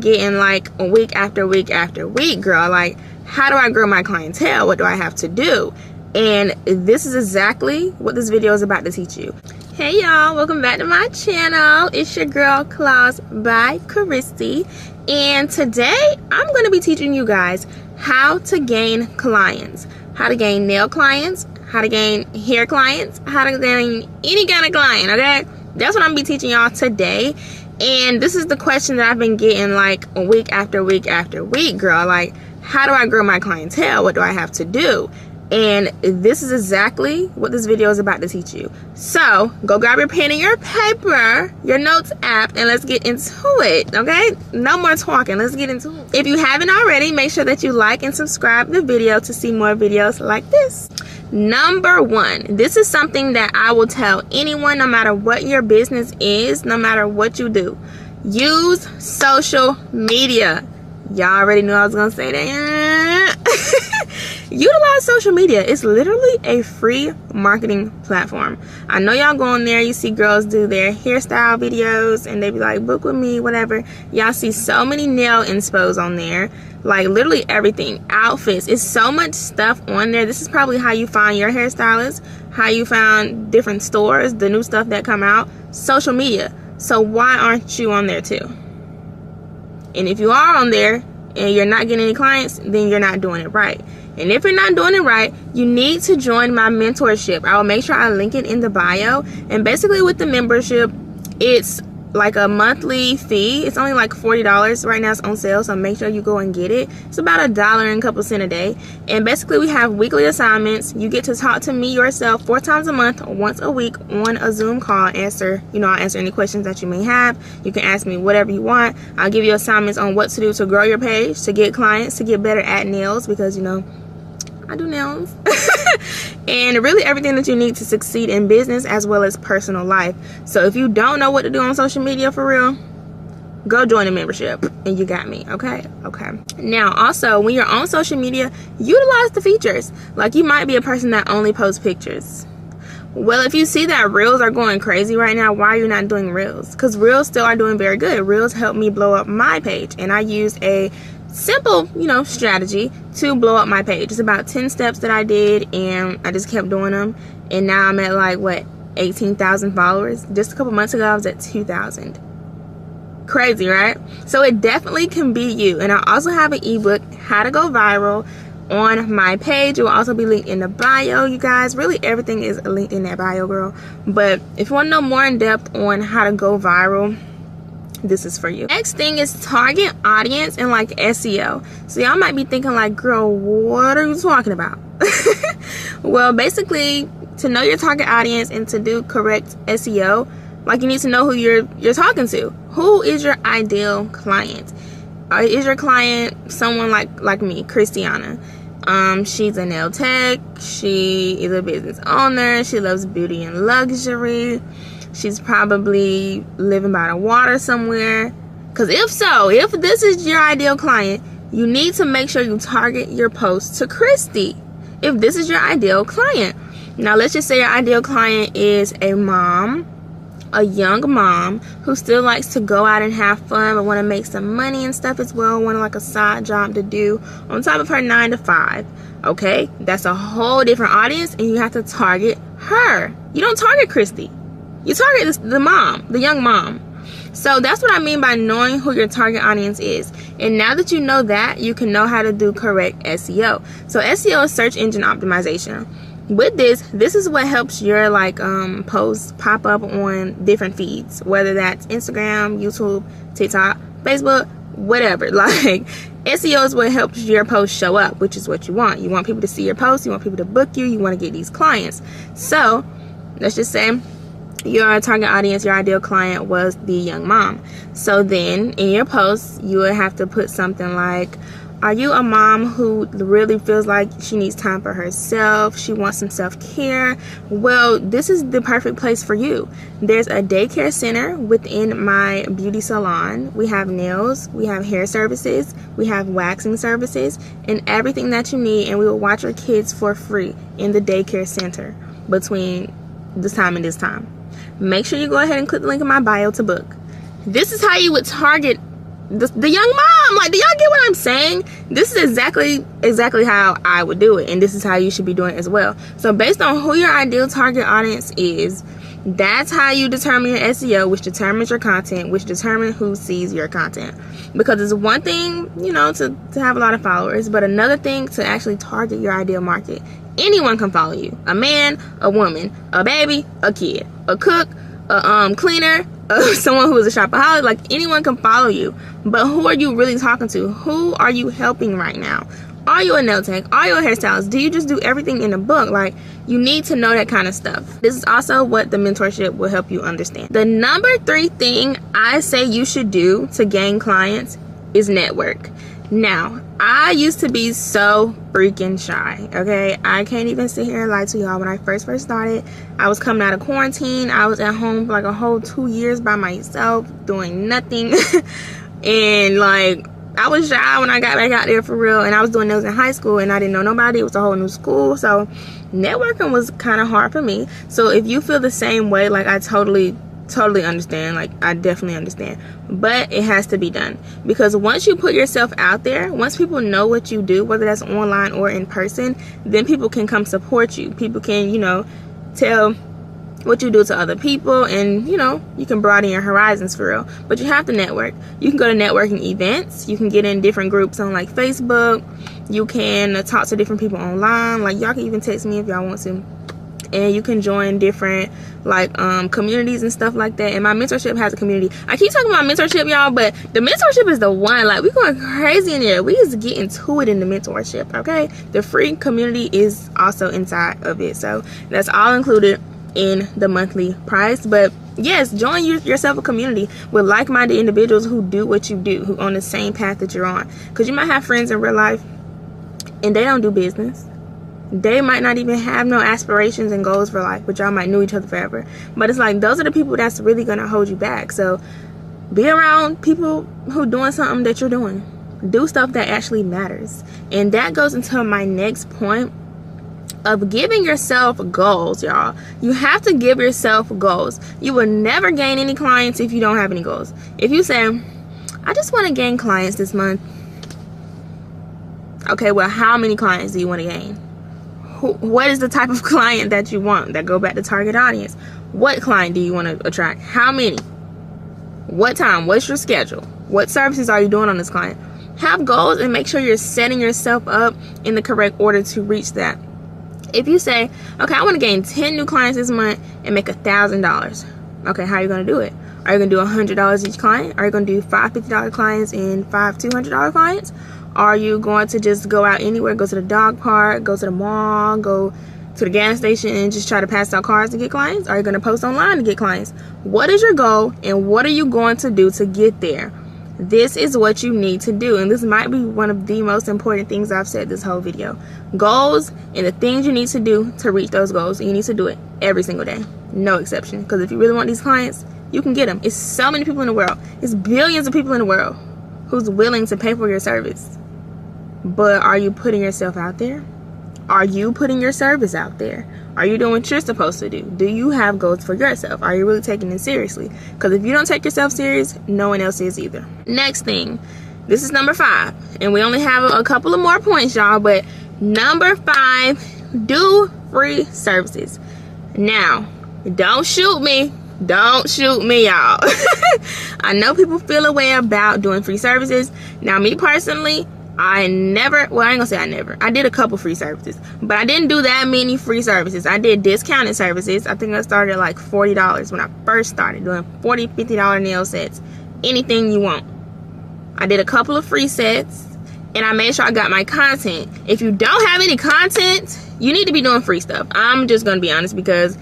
Getting like week after week after week, girl, like, how do I grow my clientele? What do I have to do? And this is exactly what this video is about to teach you. Hey y'all, welcome back to my channel. It's your girl ClawsbyChristi, and today I'm going to be teaching you guys how to gain clients, how to gain nail clients, how to gain hair clients, how to gain any kind of client. Okay, that's what I'm gonna be teaching y'all today. And this is the question that I've been getting like week after week after week, girl, like, how do I grow my clientele? What do I have to do? And this is exactly what this video is about to teach you. So go grab your pen and your paper, your notes app, and let's get into it. Okay, no more talking, let's get into it. If you haven't already, make sure that you like and subscribe the video to see more videos like this. Number one, this is something that I will tell anyone, no matter what your business is, no matter what you do. Use social media. Y'all already knew I was gonna say that. Utilize social media. It's literally a free marketing platform. I know y'all go on there, you see girls do their hairstyle videos and they be like, book with me, whatever. Y'all see so many nail inspos on there, like literally everything, outfits. It's so much stuff on there. This is probably how you find your hairstylist, how you found different stores, the new stuff that come out. Social media. So why aren't you on there too? And if you are on there and you're not getting any clients, then you're not doing it right. And if you're not doing it right, you need to join my mentorship. I will make sure I link it in the bio. And basically with the membership, it's like a monthly fee. It's only like $40 right now. It's on sale, so make sure you go and get it. It's about $1 and a couple cents a day. And basically we have weekly assignments. You get to talk to me yourself 4 times a month, once a week on a Zoom call. I'll answer any questions that you may have. You can ask me whatever you want. I'll give you assignments on what to do to grow your page, to get clients, to get better at nails, because I do nails. And really everything that you need to succeed in business as well as personal life. So if you don't know what to do on social media for real, go join a membership and you got me. Okay. Now also, when you're on social media, utilize the features. Like, you might be a person that only posts pictures. Well, if you see that reels are going crazy right now, why are you not doing reels? Because reels still are doing very good. Reels help me blow up my page, and I used a simple strategy to blow up my page. It's about 10 steps that I did, and I just kept doing them, and now I'm at like, what, 18,000 followers. Just a couple months ago I was at 2,000. Crazy, right? So it definitely can be you. And I also have an ebook, How to Go Viral, on my page. It will also be linked in the bio, you guys. Really everything is linked in that bio, girl. But if you want to know more in depth on how to go viral, this is for you. Next thing is target audience and like SEO. So y'all might be thinking like, girl, what are you talking about? Well, basically, to know your target audience and to do correct SEO, like, you need to know who you're talking to. Who is your ideal client? Is your client someone like me, Christiana? She's a nail tech. She is a business owner. She loves beauty and luxury. She's probably living by the water somewhere. Because if this is your ideal client, you need to make sure you target your post to Christi. If this is your ideal client. Now, let's just say your ideal client is a mom, a young mom who still likes to go out and have fun, but want to make some money and stuff as well, want like a side job to do on top of her 9 to 5. Okay, that's a whole different audience, and you have to target her. You don't target Christi. You target the mom, the young mom. So that's what I mean by knowing who your target audience is. And now that you know that, you can know how to do correct SEO. So SEO is search engine optimization. With this is what helps your posts pop up on different feeds, whether that's Instagram, YouTube, TikTok, Facebook, whatever. Like, SEO is what helps your post show up, which is what you want. You want people to see your posts, you want people to book you, you want to get these clients. So let's just say your target audience, your ideal client was the young mom. So then in your post, you would have to put something like, are you a mom who really feels like she needs time for herself? She wants some self-care? Well, this is the perfect place for you. There's a daycare center within my beauty salon. We have nails, we have hair services, we have waxing services, and everything that you need. And we will watch your kids for free in the daycare center between this time and this time. Make sure you go ahead and click the link in my bio to book. This is how you would target the young mom. Like, do y'all get what I'm saying? This is exactly how I would do it, and this is how you should be doing it as well. So based on who your ideal target audience is, that's how you determine your SEO, which determines your content, which determines who sees your content. Because it's one thing, you know, to have a lot of followers, but another thing to actually target your ideal market. Anyone can follow you. A man, a woman, a baby, a kid, a cook, a cleaner, someone who is a shopaholic. Like, anyone can follow you. But who are you really talking to? Who are you helping right now? Are you a nail tech? Are you a hairstylist? Do you just do everything in a book? Like, you need to know that kind of stuff. This is also what the mentorship will help you understand. The number 3 thing I say you should do to gain clients is network. Now, I used to be so freaking shy, okay? I can't even sit here and lie to y'all. When I first started, I was coming out of quarantine. I was at home for like a whole 2 years by myself, doing nothing. And like, I was shy when I got back out there for real. And I was doing those in high school, and I didn't know nobody. It was a whole new school. So networking was kind of hard for me. So if you feel the same way, like, I totally understand. Like, I definitely understand. But it has to be done, because once you put yourself out there, once people know what you do, whether that's online or in person, then people can come support you. People can, you know, tell what you do to other people, and, you know, you can broaden your horizons for real. But you have to network. You can go to networking events. You can get in different groups on like Facebook. You can talk to different people online. Like, y'all can even text me if y'all want to. And you can join different like communities and stuff like that. And my mentorship has a community. I keep talking about mentorship, y'all, but the mentorship is the one. Like, we going crazy in there. We just get into it in the mentorship, okay? The free community is also inside of it. So that's all included in the monthly price. But yes, join yourself a community with like-minded individuals who do what you do, who on the same path that you're on. Because you might have friends in real life and they don't do business. They might not even have no aspirations and goals for life, but y'all might know each other forever. But it's like, those are the people that's really gonna hold you back. So be around people who doing something that you're doing. Do stuff that actually matters. And that goes into my next point of giving yourself goals, y'all. You have to give yourself goals. You will never gain any clients if you don't have any goals. If you say, I just want to gain clients this month. Okay, well, how many clients do you want to gain? What is the type of client that you want? That go back to target audience. What client do you want to attract? How many? What time? What's your schedule? What services are you doing on this client? Have goals and make sure you're setting yourself up in the correct order to reach that. If you say, okay, I want to gain 10 new clients this month and make $1,000. Okay, how are you going to do it? Are you going to do $100 each client? Are you going to do 5 $50 clients and 5 $200 clients? Are you going to just go out anywhere, go to the dog park, go to the mall, go to the gas station and just try to pass out cars to get clients? Are you going to post online to get clients? What is your goal, and what are you going to do to get there? This is what you need to do, and this might be one of the most important things I've said this whole video. Goals and the things you need to do to reach those goals, and you need to do it every single day, no exception. Because if you really want these clients, you can get them. It's so many people in the world. It's billions of people in the world who's willing to pay for your service. But are you putting yourself out there? Are you putting your service out there? Are you doing what you're supposed to do? Do you have goals for yourself? Are you really taking it seriously? Because if you don't take yourself serious, no one else is either. Next thing, this is number 5. And we only have a couple of more points, y'all. But number 5, do free services. Now, don't shoot me. Don't shoot me, y'all. I know people feel a way about doing free services. Now, me personally, I never, well, I ain't gonna say I never. I did a couple free services, but I didn't do that many free services. I did discounted services. I think I started at like $40 when I first started doing $40, $50 nail sets. Anything you want. I did a couple of free sets, and I made sure I got my content. If you don't have any content, you need to be doing free stuff. I'm just gonna be honest, because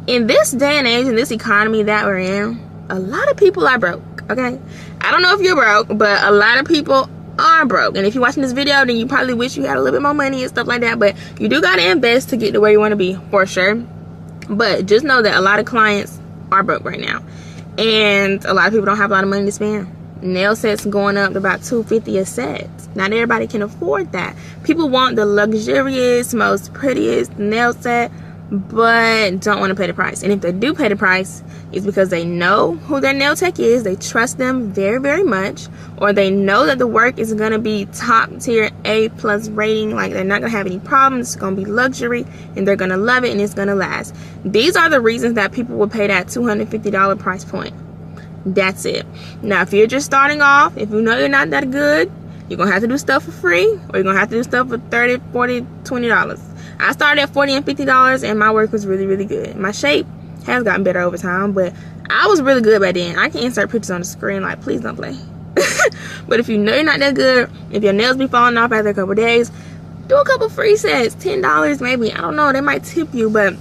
in this day and age, in this economy that we're in, a lot of people are broke, okay? I don't know if you're broke, but a lot of people are broke. And if you're watching this video, then you probably wish you had a little bit more money and stuff like that. But you do got to invest to get to where you want to be, for sure. But just know that a lot of clients are broke right now, and a lot of people don't have a lot of money to spend. Nail sets going up to about $250 a set. Not everybody can afford that. People want the luxurious, most prettiest nail set, but don't want to pay the price. And if they do pay the price, it's because they know who their nail tech is, they trust them very, very much, or they know that the work is going to be top tier A+ rating, like they're not going to have any problems, it's going to be luxury, and they're going to love it, and it's going to last. These are the reasons that people will pay that $250 price point. That's it. Now, if you're just starting off, if you know you're not that good, you're going to have to do stuff for free, or you're going to have to do stuff for $30, $40, $20. I started at $40 and $50, and my work was really, really good. My shape has gotten better over time, but I was really good back then. I can insert pictures on the screen, like, please don't play. But if you know you're not that good, if your nails be falling off after a couple days, do a couple free sets, $10 maybe. I don't know, they might tip you, but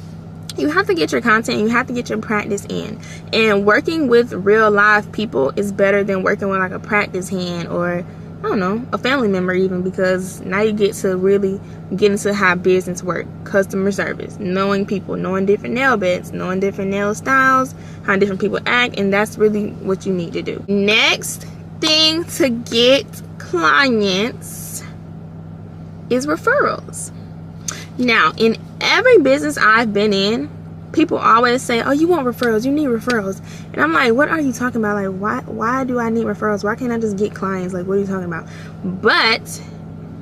you have to get your content, you have to get your practice in. And working with real live people is better than working with like a practice hand, or I don't know, a family member even, because now you get to really get into how business work, customer service, knowing people, knowing different nail beds, knowing different nail styles, how different people act, and that's really what you need to do. Next thing to get clients is referrals. Now, in every business I've been in, people always say, oh, you want referrals, you need referrals. And I'm like, what are you talking about? Like, why do I need referrals? Why can't I just get clients? Like, what are you talking about? But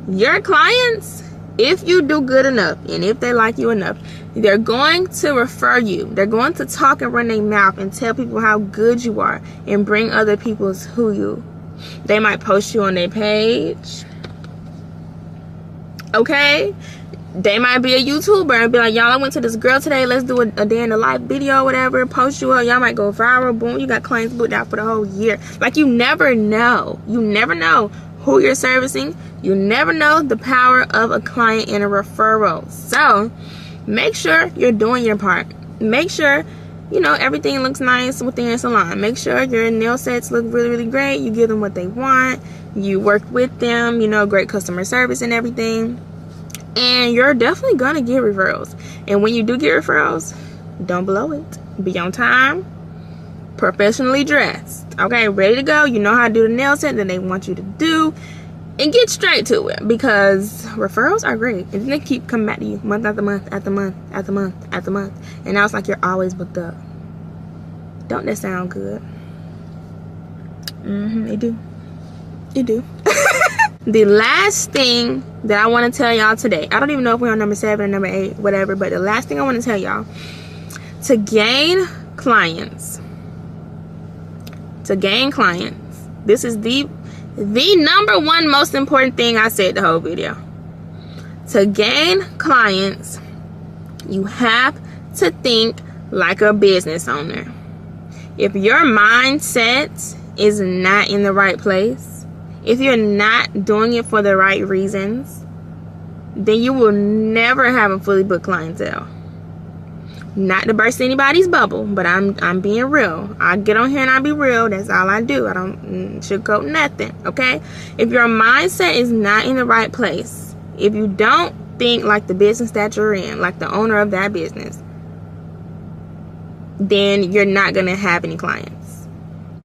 your clients, if you do good enough and if they like you enough, they're going to refer you. They're going to talk and run their mouth and tell people how good you are and bring other people to you. They might post you on their page. Okay? They might be a YouTuber and be like, y'all, I went to this girl today, let's do a day in the life video or whatever, post you up, y'all might go viral, boom, you got clients booked out for the whole year. Like, you never know. You never know who you're servicing. You never know the power of a client and a referral. So make sure you're doing your part. Make sure, you know, everything looks nice within your salon. Make sure your nail sets look really, really great. You give them what they want. You work with them, you know, great customer service and everything. And you're definitely gonna get referrals. And when you do get referrals, don't blow it. Be on time, professionally dressed, okay, ready to go. You know how to do the nail set that they want you to do, and get straight to it, because referrals are great. And then they keep coming back to you month after month after month after month after month, and now it's like you're always booked up. Don't that sound good? It do. It do. The last thing that I want to tell y'all today, I don't even know if we're on number 7 or number 8, whatever, but the last thing I want to tell y'all, to gain clients, this is the number one most important thing I said the whole video. To gain clients, you have to think like a business owner. If your mindset is not in the right place, if you're not doing it for the right reasons, then you will never have a fully booked clientele. Not to burst anybody's bubble, but I'm being real. I get on here and I be real. That's all I do. I don't sugarcoat nothing, okay? If your mindset is not in the right place, if you don't think like the business that you're in, like the owner of that business, then you're not going to have any clients.